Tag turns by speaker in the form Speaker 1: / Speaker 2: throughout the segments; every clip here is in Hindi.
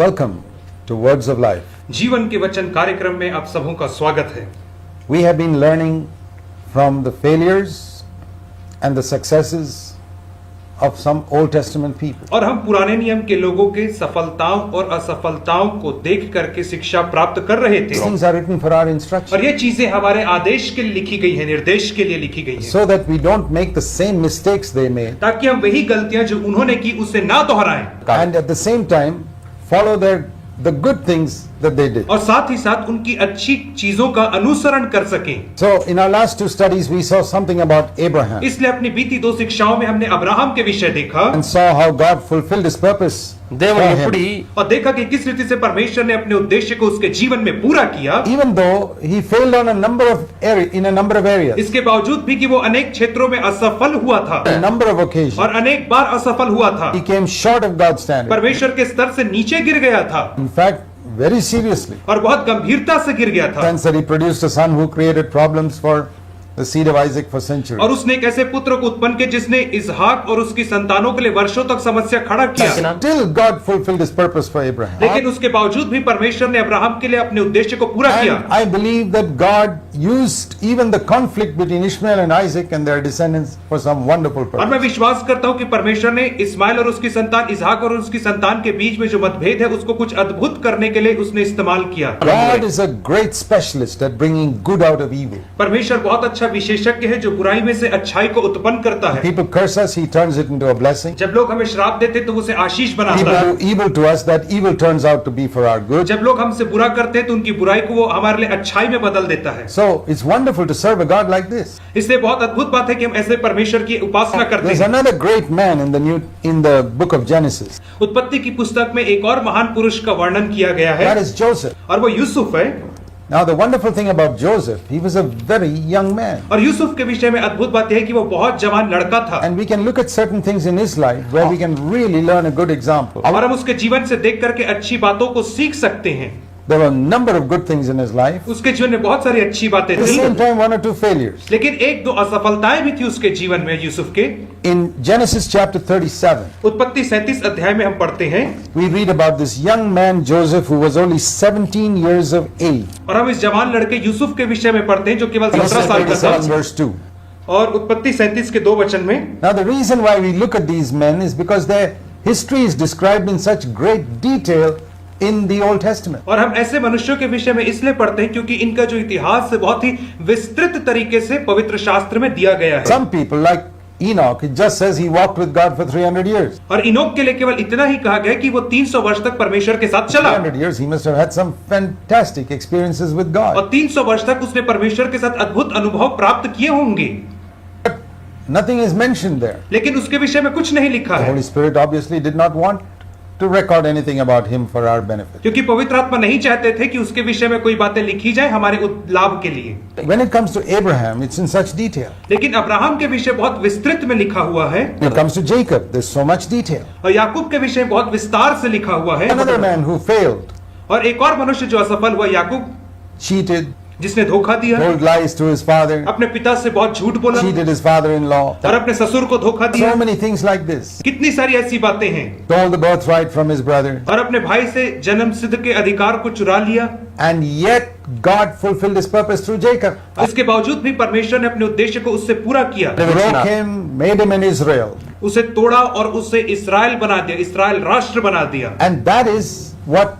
Speaker 1: Welcome to Words of Life.
Speaker 2: जीवन के वचन कार्यक्रम में आप सबों का स्वागत है।
Speaker 1: We have been learning from the failures and the successes of some Old Testament people.
Speaker 2: और हम पुराने नियम के लोगों के सफलताओं और असफलताओं को देख करके शिक्षा प्राप्त कर रहे
Speaker 1: These
Speaker 2: थे
Speaker 1: things are written for our instruction,
Speaker 2: और ये चीजें हमारे आदेश के लिए लिखी गई है, निर्देश के लिए लिखी गई है,
Speaker 1: so that we don't make the same mistakes they made,
Speaker 2: ताकि हम वही गलतियां जो उन्होंने की उसे ना दोहराएं
Speaker 1: and at the same time follow the good things that they did.
Speaker 2: और साथ ही साथ उनकी अच्छी चीजों का अनुसरण कर सकें।
Speaker 1: So in our last two studies we saw something about Abraham
Speaker 2: इसलिए अपनी बीती दो शिक्षाओं में हमने अब्राहम के विषय देखा
Speaker 1: and saw how God fulfilled his purpose for
Speaker 3: దేవుడు
Speaker 1: him.
Speaker 3: ఎప్పుడు
Speaker 2: और देखा कि किस रीति से परमेश्वर ने अपने उद्देश्य को उसके जीवन में पूरा किया,
Speaker 1: Even though he failed on a number of areas,
Speaker 2: इसके बावजूद भी कि वो अनेक क्षेत्रों में असफल हुआ था
Speaker 1: a number of occasions,
Speaker 2: और अनेक बार असफल हुआ था,
Speaker 1: he came short of God's standard.
Speaker 2: परमेश्वर के स्तर से नीचे गिर गया था
Speaker 1: In fact, very seriously.
Speaker 2: और बहुत गंभीरता से गिर गया था।
Speaker 1: Sense that he produced a son who created problems for the seed of Isaac for centuries.
Speaker 2: और उसने एक ऐसे पुत्र को उत्पन्न किया जिसने इसहाक और उसकी संतानों के लिए वर्षों तक समस्या खड़ा किया,
Speaker 1: Still God fulfilled his purpose for Abraham.
Speaker 2: लेकिन उसके बावजूद भी परमेश्वर ने अब्राहम के लिए अपने उद्देश्य को पूरा किया।
Speaker 1: And I believe that God used even the conflict between Ishmael and Isaac and their descendants for some wonderful
Speaker 2: और मैं
Speaker 1: purpose.
Speaker 2: विश्वास करता हूँ कि परमेश्वर ने इस्माइल और उसकी संतान इसहाक और उसकी संतान के बीच में जो मतभेद है उसको कुछ अद्भुत करने के लिए उसने इस्तेमाल किया।
Speaker 1: God is a great specialist at bringing good out of evil.
Speaker 2: परमेश्वर बहुत अच्छा विशेषज्ञ है जो बुराई में से अच्छाई को उत्पन्न करता है।
Speaker 1: People curse us, he turns it into a blessing.
Speaker 2: जब लोग हमें श्राप देते तो उसे आशीष बनाता
Speaker 1: People
Speaker 2: है।
Speaker 1: do evil to us, that evil turns out to be for our good.
Speaker 2: जब लोग हमसे बुरा करते हैं तो उनकी बुराई को वो हमारे लिए अच्छाई में बदल देता है।
Speaker 1: So it's wonderful to serve a God like this.
Speaker 2: इसलिए बहुत अद्भुत बात है कि हम ऐसे परमेश्वर की उपासना करते
Speaker 1: There's
Speaker 2: हैं।
Speaker 1: another great man in the book of Genesis.
Speaker 2: उत्पत्ति की पुस्तक में एक और महान पुरुष का वर्णन किया गया
Speaker 1: That
Speaker 2: है
Speaker 1: is Joseph.
Speaker 2: और वो यूसुफ है।
Speaker 1: Now the wonderful thing about Joseph, he was a very young man.
Speaker 2: और यूसुफ के विषय में अद्भुत बात यह है कि वो बहुत जवान लड़का था
Speaker 1: And we can look at certain things in his life where we can really learn a good example.
Speaker 2: और हम उसके जीवन से देख करके अच्छी बातों को सीख सकते हैं।
Speaker 1: There were a number of good things in his life.
Speaker 2: उसके जीवन में बहुत सारी अच्छी बातें
Speaker 1: At the same
Speaker 2: थी,
Speaker 1: time, one or two failures.
Speaker 2: लेकिन एक दो असफलताएं भी थी उसके जीवन में यूसुफ के।
Speaker 1: In Genesis chapter 37,
Speaker 2: उत्पत्ति 37 अध्याय में हम पढ़ते हैं
Speaker 1: we read about this young man Joseph who was only 17 years of age.
Speaker 2: और हम इस जवान लड़के यूसुफ के विषय में पढ़ते हैं जो केवल 17
Speaker 1: Genesis
Speaker 2: साल का
Speaker 1: 37
Speaker 2: था।
Speaker 1: verse 2.
Speaker 2: और उत्पत्ति 37 के 2 वचन में
Speaker 1: Now the reason why we look at these men is because their history is described in such great detail in the Old Testament.
Speaker 2: और हम ऐसे मनुष्यों के विषय में इसलिए पढ़ते हैं क्योंकि इनका जो इतिहास है बहुत ही विस्तृत तरीके से पवित्र शास्त्र में दिया गया है।
Speaker 1: Some people like Enoch, it just says he walked with God for 300 years.
Speaker 2: और इनोक के लिए केवल इतना ही कहा गया कि वो 300 वर्ष तक परमेश्वर के साथ चला
Speaker 1: 300 years, he must have had some fantastic experiences with God.
Speaker 2: और 300 वर्ष तक उसने परमेश्वर के साथ अद्भुत अनुभव प्राप्त किए होंगे,
Speaker 1: Nothing is mentioned there.
Speaker 2: लेकिन उसके विषय में कुछ नहीं लिखा
Speaker 1: The
Speaker 2: है
Speaker 1: Holy Spirit obviously did not want to record anything about him for our benefit.
Speaker 2: क्योंकि पवित्र आत्मा नहीं चाहते थे कि उसके विषय में कोई बातें लिखी जाए हमारे लाभ के लिए।
Speaker 1: When it comes to Abraham, it's in such detail.
Speaker 2: लेकिन अब्राहम के विषय बहुत विस्तृत में लिखा हुआ है
Speaker 1: When it comes to Jacob, there's so much detail.
Speaker 2: और याकूब के विषय में बहुत विस्तार से लिखा हुआ है।
Speaker 1: Another man who failed,
Speaker 2: और एक और मनुष्य जो असफल हुआ याकूब,
Speaker 1: cheated,
Speaker 2: जिसने धोखा दिया,
Speaker 1: told lies to his father,
Speaker 2: अपने पिता से बहुत झूठ बोला
Speaker 1: cheated his father-in-law.
Speaker 2: और अपने ससुर को धोखा दिया।
Speaker 1: So many things like this.
Speaker 2: कितनी सारी ऐसी बातें हैं।
Speaker 1: Stole the birthright from his brother.
Speaker 2: और अपने भाई से जन्म सिद्ध के अधिकार को चुरा लिया।
Speaker 1: And yet God fulfilled his purpose through Jacob.
Speaker 2: इसके बावजूद भी परमेश्वर ने अपने उद्देश्य को उससे पूरा किया,
Speaker 1: Broke him, made him in Israel.
Speaker 2: उसे तोड़ा और उसे इस्राएल बना दिया, इस्राएल राष्ट्र बना दिया।
Speaker 1: And that is what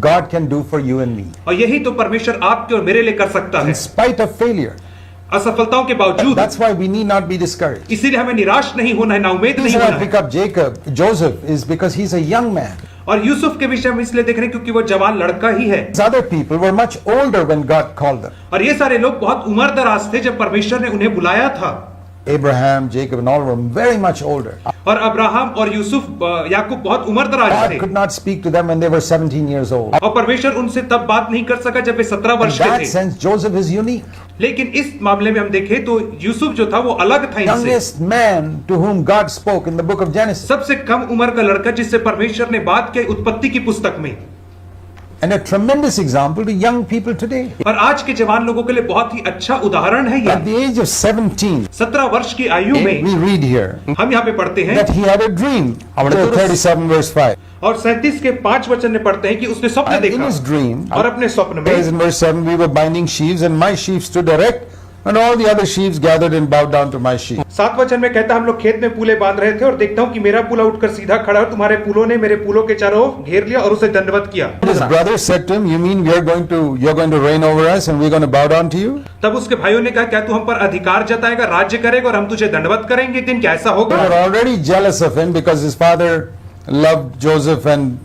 Speaker 1: God can do for you and me.
Speaker 2: और यही तो परमेश्वर आपके और मेरे लिए कर सकता है
Speaker 1: In spite of failure.
Speaker 2: असफलताओं के बावजूद।
Speaker 1: That's why we need not be discouraged.
Speaker 2: इसीलिए हमें निराश नहीं होना है, ना उम्मीद
Speaker 1: The
Speaker 2: नहीं
Speaker 1: reason
Speaker 2: होना
Speaker 1: I pick
Speaker 2: है।
Speaker 1: up Joseph is because he's a young man.
Speaker 2: और यूसुफ के विषय में इसलिए देख रहे हैं क्योंकि वो जवान लड़का ही है।
Speaker 1: These other people were much older when God called them.
Speaker 2: और ये सारे लोग बहुत उम्रदराज थे जब परमेश्वर ने उन्हें बुलाया था।
Speaker 1: Abraham, Jacob, and all were very much older.
Speaker 2: और अब्राहम और यूसुफ याकूब बहुत उम्रदराज
Speaker 1: God
Speaker 2: थे
Speaker 1: could not speak to them when they were 17 years old.
Speaker 2: और परमेश्वर उनसे तब बात नहीं कर सका जब वे 17
Speaker 1: In
Speaker 2: वर्ष के
Speaker 1: that
Speaker 2: थे।
Speaker 1: sense, Joseph is unique.
Speaker 2: लेकिन इस मामले में हम देखें तो यूसुफ जो था वो अलग था इनसे।
Speaker 1: Youngest man to whom God spoke in the book of Genesis.
Speaker 2: सबसे कम उम्र का लड़का जिससे परमेश्वर ने बात की उत्पत्ति की पुस्तक में।
Speaker 1: and a tremendous example to young people today.
Speaker 2: और आज के जवान लोगों के लिए बहुत ही अच्छा उदाहरण है
Speaker 1: At
Speaker 2: ये।
Speaker 1: the age of 17,
Speaker 2: 17 वर्ष की आयु में
Speaker 1: we read here
Speaker 2: हम यहाँ पे पढ़ते हैं
Speaker 1: that he had a dream. Job 37 verse 5.
Speaker 2: और 37 के 5 वचन में पढ़ते हैं कि उसने स्वप्न
Speaker 1: And in
Speaker 2: देखा
Speaker 1: his dream,
Speaker 2: और अपने स्वप्न
Speaker 1: says
Speaker 2: में
Speaker 1: in verse 7, we were binding sheaves and my sheaf stood erect and all the other sheaves gathered and bowed down to my sheaf.
Speaker 2: 7 वचन में कहता हम लोग खेत में पूले बांध रहे थे और देखता हूँ कि मेरा पूला उठकर सीधा खड़ा और तुम्हारे पूलों ने मेरे पूलों के चारों ओर घेर लिया और उसे दंडवत किया।
Speaker 1: His brother said to him, you mean you're going to reign over us and we're going to bow down to you?
Speaker 2: तब उसके भाइयों ने कहा क्या तू हम पर अधिकार जताएगा, राज्य करेगा और हम तुझे दंडवत करेंगे? दिन क्या ऐसा
Speaker 1: They
Speaker 2: होगा?
Speaker 1: were already jealous of him because his father loved Joseph and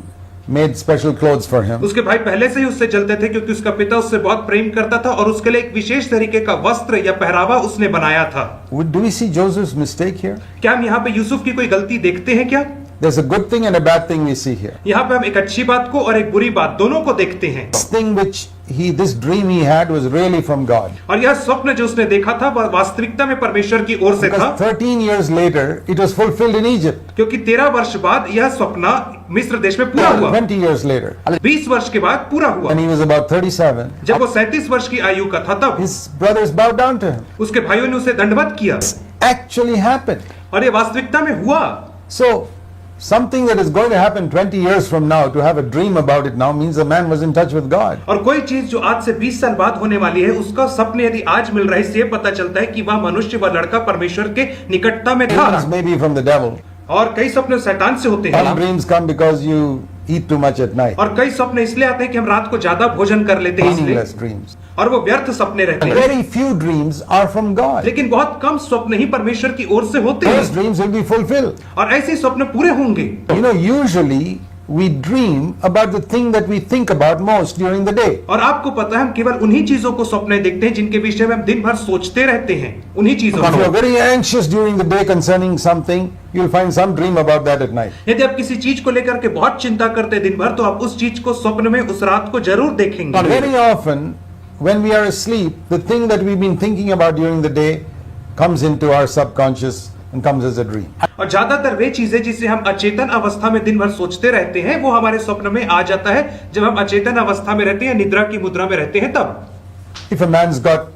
Speaker 1: made special clothes for him.
Speaker 2: उसके भाई पहले से ही उससे जलते थे क्योंकि उसका पिता उससे बहुत प्रेम करता था और उसके लिए एक विशेष तरीके का वस्त्र या पहरावा उसने बनाया था।
Speaker 1: Do we see Joseph's mistake here?
Speaker 2: क्या हम यहाँ पे यूसुफ की कोई गलती देखते हैं क्या?
Speaker 1: There's a good thing and a bad thing we see here.
Speaker 2: यहाँ पे हम एक अच्छी बात को और एक बुरी बात दोनों को देखते हैं।
Speaker 1: This thing this dream he had was really from God.
Speaker 2: और यह स्वप्न जो उसने देखा था वह वास्तविकता में परमेश्वर की ओर से था।
Speaker 1: Because 13 years later, it was fulfilled in Egypt.
Speaker 2: क्योंकि 13 वर्ष बाद यह स्वप्न मिस्र देश में पूरा हुआ।
Speaker 1: 20 years later,
Speaker 2: 20 वर्ष के बाद पूरा हुआ।
Speaker 1: when he was about 37,
Speaker 2: जब वो 37 वर्ष की आयु का था तब
Speaker 1: his brothers bowed down to him.
Speaker 2: उसके भाइयों ने उसे दंडवत किया
Speaker 1: Actually happened.
Speaker 2: और ये वास्तविकता में हुआ।
Speaker 1: So, something that is going to happen 20 years from now, to have a dream about it now, means the man was in touch with God.
Speaker 2: और कोई चीज जो आज से 20 साल बाद होने वाली है उसका सपने यदि आज मिल रहा है इससे पता चलता है कि वह मनुष्य वह लड़का परमेश्वर के निकटता में था।
Speaker 1: Dreams may be from the devil.
Speaker 2: और कई सपने शैतान से होते हैं
Speaker 1: Some dreams come because you eat too much at night.
Speaker 2: और कई सपने इसलिए आते हैं कि हम रात को ज्यादा भोजन कर लेते हैं इसलिए
Speaker 1: Meaningless dreams.
Speaker 2: और वो व्यर्थ सपने रहते हैं।
Speaker 1: Very few dreams are from God.
Speaker 2: लेकिन बहुत कम स्वप्न ही परमेश्वर की ओर से होते
Speaker 1: Those
Speaker 2: हैं
Speaker 1: dreams will be fulfilled.
Speaker 2: और ऐसे स्वप्न पूरे होंगे।
Speaker 1: You know, usually we dream about the thing that we think about most during the day.
Speaker 2: और आपको पता है हम केवल उन्हीं चीजों को सपने देखते हैं जिनके विषय में हम दिन भर सोचते रहते हैं, उन्हीं चीजों
Speaker 1: If you are
Speaker 2: को।
Speaker 1: very anxious during the day concerning something, you'll find some dream about that at night.
Speaker 2: यदि आप किसी चीज को लेकर के बहुत चिंता करते हैं दिन भर तो आप उस चीज को स्वप्न में उस रात को जरूर देखेंगे।
Speaker 1: Very often, when we are asleep, the thing that we've been thinking about during the day comes into our subconscious and comes as a dream.
Speaker 2: और ज्यादातर वे चीजें जिसे हम अचेतन अवस्था में दिन भर सोचते रहते हैं वो हमारे स्वप्न में आ जाता है जब हम अचेतन अवस्था में रहते हैं, निद्रा की मुद्रा में रहते हैं तब।
Speaker 1: If a man's got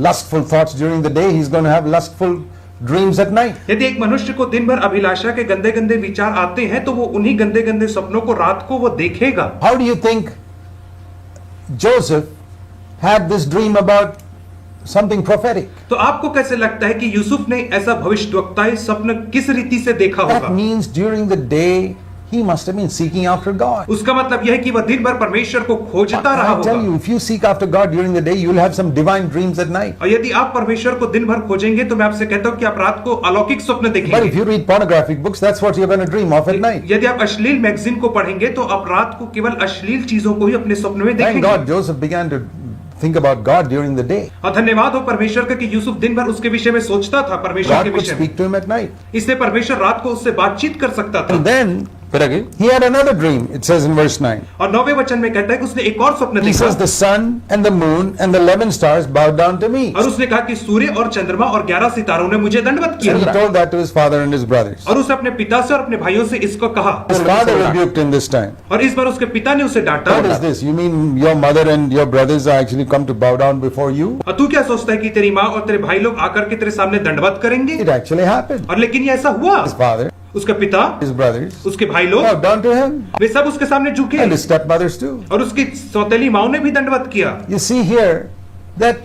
Speaker 1: lustful thoughts during the day, he's going to have lustful dreams at night.
Speaker 2: यदि एक मनुष्य को दिन भर अभिलाषा के गंदे गंदे विचार आते हैं तो वो उन्हीं गंदे गंदे सपनों को रात को वो देखेगा।
Speaker 1: How do you think Joseph had this dream about something prophetic?
Speaker 2: तो आपको कैसे लगता है कि यूसुफ ने ऐसा भविष्यद्वक्ताई स्वप्न किस रीति से देखा
Speaker 1: That
Speaker 2: होगा?
Speaker 1: means during the day he must have been seeking after God.
Speaker 2: उसका मतलब यह है कि वह दिन भर परमेश्वर को खोजता रहा
Speaker 1: I tell
Speaker 2: होगा।
Speaker 1: you, if you seek after God during the day, you'll have some divine dreams at night.
Speaker 2: और यदि आप परमेश्वर को दिन भर खोजेंगे तो मैं आपसे कहता हूँ कि आप रात को अलौकिक स्वप्न
Speaker 1: But if
Speaker 2: देखेंगे।
Speaker 1: you read pornographic books, that's what you're going to dream of at night.
Speaker 2: यदि आप अश्लील मैगजीन को पढ़ेंगे तो आप रात को केवल अश्लील चीजों को ही अपने स्वप्न में
Speaker 1: Thank
Speaker 2: देखेंगे।
Speaker 1: God Joseph began to think about God during the day.
Speaker 2: और धन्यवाद हो परमेश्वर का कि यूसुफ दिन भर उसके विषय में सोचता था, परमेश्वर
Speaker 1: God
Speaker 2: के
Speaker 1: could
Speaker 2: विषय में।
Speaker 1: speak to him at night.
Speaker 2: इसलिए परमेश्वर रात को उससे बातचीत कर सकता था।
Speaker 1: And then he had another dream, it says in verse 9.
Speaker 2: और 9वें वचन में कहता है कि उसने एक और स्वप्न
Speaker 1: He
Speaker 2: देखा
Speaker 1: says, the sun and the moon and the 11 stars bowed down to me.
Speaker 2: और उसने कहा कि सूर्य और चंद्रमा और 11 सितारों ने मुझे दंडवत
Speaker 1: And he
Speaker 2: किया।
Speaker 1: told that to his father and his brothers.
Speaker 2: और उसने अपने पिता से और अपने भाइयों से इसको कहा।
Speaker 1: His father rebuked him this time.
Speaker 2: और इस बार उसके पिता ने उसे डांटा।
Speaker 1: What is this? You mean your mother and your brothers are actually come to bow down before you?
Speaker 2: और तू क्या सोचता है कि तेरी माँ और तेरे भाई लोग आकर के तेरे सामने दंडवत करेंगे?
Speaker 1: It actually happened.
Speaker 2: और लेकिन ये ऐसा हुआ।
Speaker 1: His father,
Speaker 2: उसका पिता,
Speaker 1: his brothers
Speaker 2: उसके भाई लोग,
Speaker 1: bowed down to him,
Speaker 2: वे सब उसके सामने झुके
Speaker 1: and his stepmothers too.
Speaker 2: और उसकी सौतेली माँ ने भी दंडवत किया।
Speaker 1: You see here that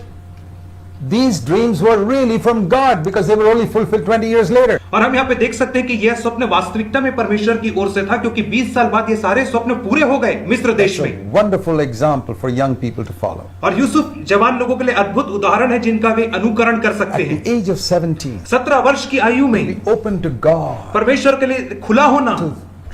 Speaker 1: these dreams were really from God because they were only fulfilled 20 years later.
Speaker 2: और हम यहाँ पे देख सकते हैं कि यह स्वप्न वास्तविकता में परमेश्वर की ओर से था क्योंकि 20 साल बाद ये सारे स्वप्न पूरे हो गए मिस्र देश
Speaker 1: It's a
Speaker 2: में।
Speaker 1: wonderful example for young people to follow.
Speaker 2: और यूसुफ जवान लोगों के लिए अद्भुत उदाहरण है जिनका वे अनुकरण कर सकते
Speaker 1: At
Speaker 2: हैं।
Speaker 1: the age of 17,
Speaker 2: 17 वर्ष की आयु में
Speaker 1: be open to God,
Speaker 2: परमेश्वर के लिए खुला होना
Speaker 1: to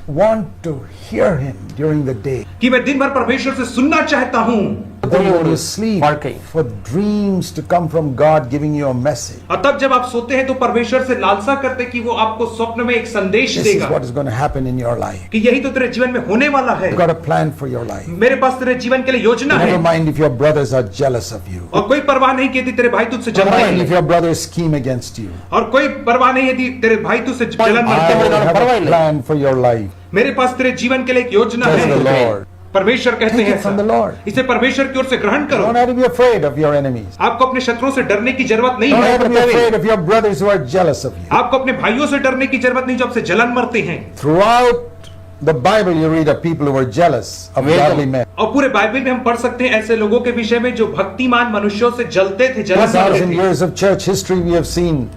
Speaker 1: want to hear Him during the day.
Speaker 2: कि मैं दिन भर परमेश्वर से सुनना चाहता हूँ।
Speaker 1: Then when you sleep,
Speaker 3: Working.
Speaker 1: for dreams to come from God giving you a message.
Speaker 2: और तब जब आप सोते हैं तो परमेश्वर से लालसा करते कि वो आपको स्वप्न में एक संदेश
Speaker 1: This is
Speaker 2: देगा
Speaker 1: what is going to happen in your life.
Speaker 2: कि यही तो तेरे जीवन में होने वाला है।
Speaker 1: You've got a plan for your life.
Speaker 2: मेरे पास तेरे जीवन के लिए योजना
Speaker 1: Never
Speaker 2: है
Speaker 1: mind if your brothers are jealous of you.
Speaker 2: और कोई परवाह नहीं कि यदि तेरे भाई तुझसे
Speaker 1: Never
Speaker 2: जलते
Speaker 1: mind if
Speaker 2: हैं
Speaker 1: your brothers scheme against you.
Speaker 2: और कोई परवाह नहीं यदि तेरे भाई तुझसे जलन
Speaker 1: I
Speaker 2: करते हैं।
Speaker 1: have a plan for your life,
Speaker 2: मेरे पास तेरे जीवन के लिए एक योजना
Speaker 1: says the
Speaker 2: है
Speaker 1: Lord.
Speaker 2: परमेश्वर कहते
Speaker 1: Take
Speaker 2: हैं
Speaker 1: it from the
Speaker 2: ऐसा।
Speaker 1: Lord.
Speaker 2: इसे परमेश्वर की ओर से ग्रहण
Speaker 1: You
Speaker 2: करो।
Speaker 1: don't have to be afraid of your enemies.
Speaker 2: आपको अपने शत्रुओं से डरने की जरूरत नहीं
Speaker 1: You don't have to be
Speaker 2: है।
Speaker 1: afraid of your brothers who are jealous of you.
Speaker 2: आपको अपने भाइयों से डरने की जरूरत नहीं जो आपसे जलन मरते हैं।
Speaker 1: Throughout the Bible, you read of people who were jealous of godly men.
Speaker 2: और पूरे बाइबल में हम पढ़ सकते हैं ऐसे लोगों के विषय में जो भक्तिमान मनुष्यों से जलते थे, जलन मरते
Speaker 1: 2,000
Speaker 2: थे।
Speaker 1: years of church history, we have seen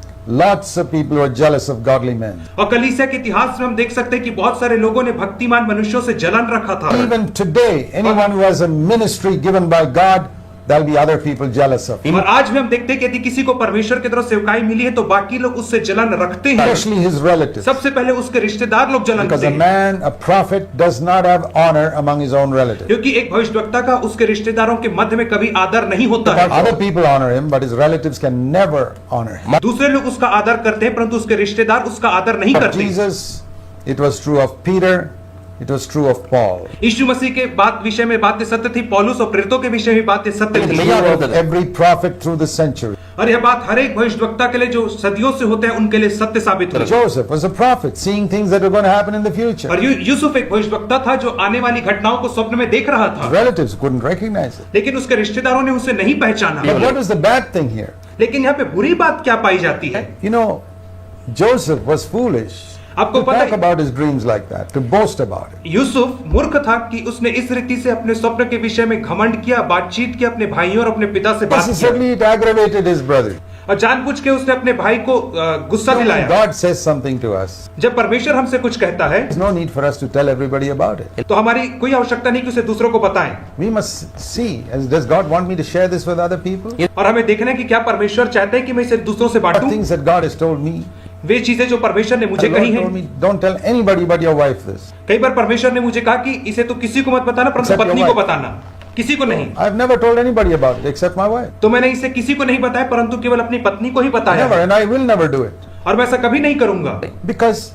Speaker 1: lots of people who are jealous of godly men.
Speaker 2: और कलीसिया के इतिहास में हम देख सकते हैं कि बहुत सारे लोगों ने भक्तिमान मनुष्यों से जलन रखा था।
Speaker 1: Even today, anyone who has a ministry given by God, there'll be other people jealous of him.
Speaker 2: और आज भी हम देखते हैं कि यदि किसी को परमेश्वर की तरफ सेवकाई मिली है तो बाकी लोग उससे जलन रखते हैं।
Speaker 1: Especially his relatives.
Speaker 2: सबसे पहले उसके रिश्तेदार लोग जलन
Speaker 1: Because
Speaker 2: करते
Speaker 1: a
Speaker 2: हैं,
Speaker 1: man, a prophet, does not have honor among his own relatives.
Speaker 2: क्योंकि एक भविष्यवक्ता का उसके रिश्तेदारों के मध्य में कभी आदर नहीं होता है।
Speaker 1: Other people honor him, but his relatives can never honor him.
Speaker 2: दूसरे लोग उसका आदर करते हैं परंतु उसके रिश्तेदार उसका आदर नहीं
Speaker 1: Of
Speaker 2: करते।
Speaker 1: Jesus, it was true of Peter, it was true of Paul.
Speaker 2: यीशु मसीह के बात विषय में बातें सत्य थी, पौलुस और प्रेरितों के विषय में बातें सत्य
Speaker 1: It's
Speaker 2: थी।
Speaker 1: true of every prophet through the century.
Speaker 2: और यह बात हर एक भविष्यवक्ता के लिए जो सदियों से होते हैं उनके लिए सत्य साबित हुई।
Speaker 1: Joseph was a prophet, seeing things that are going to happen in the future.
Speaker 2: और यूसुफ एक भविष्यवक्ता था जो आने वाली घटनाओं को स्वप्न में देख रहा था,
Speaker 1: His relatives couldn't recognize it.
Speaker 2: लेकिन उसके रिश्तेदारों ने उसे नहीं पहचाना।
Speaker 1: But what is the bad thing here?
Speaker 2: लेकिन यहाँ पे बुरी बात क्या पाई जाती है?
Speaker 1: You know, Joseph was foolish
Speaker 2: आपको
Speaker 1: to
Speaker 2: पता
Speaker 1: talk
Speaker 2: है
Speaker 1: about his dreams like that, to boast about it.
Speaker 2: Yusuf मूर्ख था कि उसने इस रीति से अपने स्वप्न के विषय में घमंड किया, बातचीत की, अपने भाइयों और अपने पिता से बात किया
Speaker 1: Necessarily, it aggravated his brother.
Speaker 2: और जानबूझ के उसने अपने भाई को गुस्सा
Speaker 1: When
Speaker 2: दिलाया।
Speaker 1: God says something to us,
Speaker 2: जब परमेश्वर हमसे कुछ कहता है
Speaker 1: there's no need for us to tell everybody about it.
Speaker 2: तो हमारी कोई आवश्यकता नहीं कि उसे दूसरों को बताएं।
Speaker 1: We must see, does God want me to share this with other people?
Speaker 2: और हमें देखना है कि क्या परमेश्वर चाहते हैं कि मैं इसे दूसरों से
Speaker 1: What
Speaker 2: बांटूं।
Speaker 1: things that God has told me.
Speaker 2: वे चीजें जो परमेश्वर ने मुझे
Speaker 1: The
Speaker 2: कही
Speaker 1: Lord
Speaker 2: हैं।
Speaker 1: told me, don't tell anybody but your wife this.
Speaker 2: कई बार परमेश्वर ने मुझे कहा कि इसे तो किसी को मत बताना परंतु
Speaker 1: Except your
Speaker 2: पत्नी को
Speaker 1: wife.
Speaker 2: बताना, किसी को नहीं।
Speaker 1: I've never told anybody about it except my wife.
Speaker 2: तो मैंने इसे किसी को नहीं बताया परंतु केवल अपनी पत्नी को ही बताया
Speaker 1: Never, and I will never do it.
Speaker 2: और मैं ऐसा कभी नहीं करूंगा,
Speaker 1: Because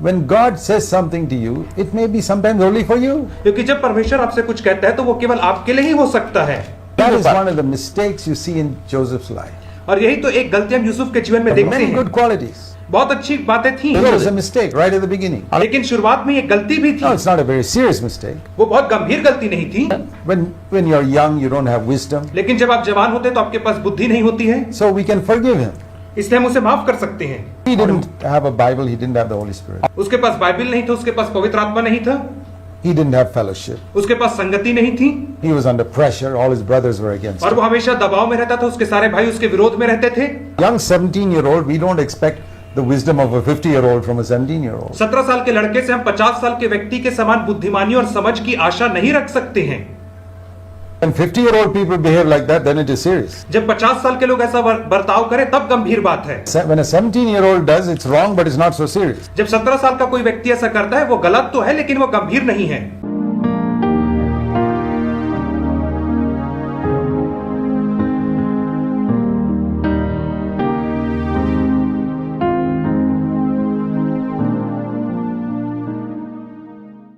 Speaker 1: when God says something to you, it may be sometimes only for you.
Speaker 2: क्योंकि जब परमेश्वर आपसे कुछ कहता है तो वो केवल आपके लिए ही हो सकता है।
Speaker 1: That is one of the mistakes you see in Joseph's life.
Speaker 2: और यही तो एक गलती हम यूसुफ के जीवन में देखते
Speaker 1: Many
Speaker 2: हैं।
Speaker 1: good qualities.
Speaker 2: बहुत अच्छी बातें थी,
Speaker 1: There was a mistake right at the beginning.
Speaker 2: लेकिन शुरुआत में एक गलती भी
Speaker 1: No,
Speaker 2: थी।
Speaker 1: it's not a very serious mistake.
Speaker 2: वो बहुत गंभीर गलती नहीं थी,
Speaker 1: When you're young, you don't have wisdom.
Speaker 2: लेकिन जब आप जवान होते हैं तो आपके पास बुद्धि नहीं होती है,
Speaker 1: So we can forgive him.
Speaker 2: इसलिए हम उसे माफ कर सकते हैं।
Speaker 1: He didn't have a Bible, he didn't have the Holy Spirit.
Speaker 2: उसके पास बाइबल नहीं था, उसके पास पवित्र आत्मा नहीं था,
Speaker 1: He didn't have fellowship.
Speaker 2: उसके पास संगति नहीं थी
Speaker 1: He was under pressure, all his brothers were against
Speaker 2: और
Speaker 1: him.
Speaker 2: वो हमेशा दबाव में रहता था, उसके सारे भाई उसके विरोध में रहते थे।
Speaker 1: Young 17-year-old, we don't expect the wisdom of a 50-year-old from a 17-year-old.
Speaker 2: 17 साल के लड़के से हम 50 साल के व्यक्ति के समान बुद्धिमानी और समझ की आशा नहीं रख सकते हैं।
Speaker 1: When 50-year-old people behave like that, then it is serious.
Speaker 2: जब 50 साल के लोग ऐसा बर्ताव करें तब गंभीर बात है।
Speaker 1: When a 17-year-old does, it's wrong, but it's not so serious.
Speaker 2: जब 17 साल का कोई व्यक्ति ऐसा करता है वो गलत तो है लेकिन वो गंभीर नहीं है।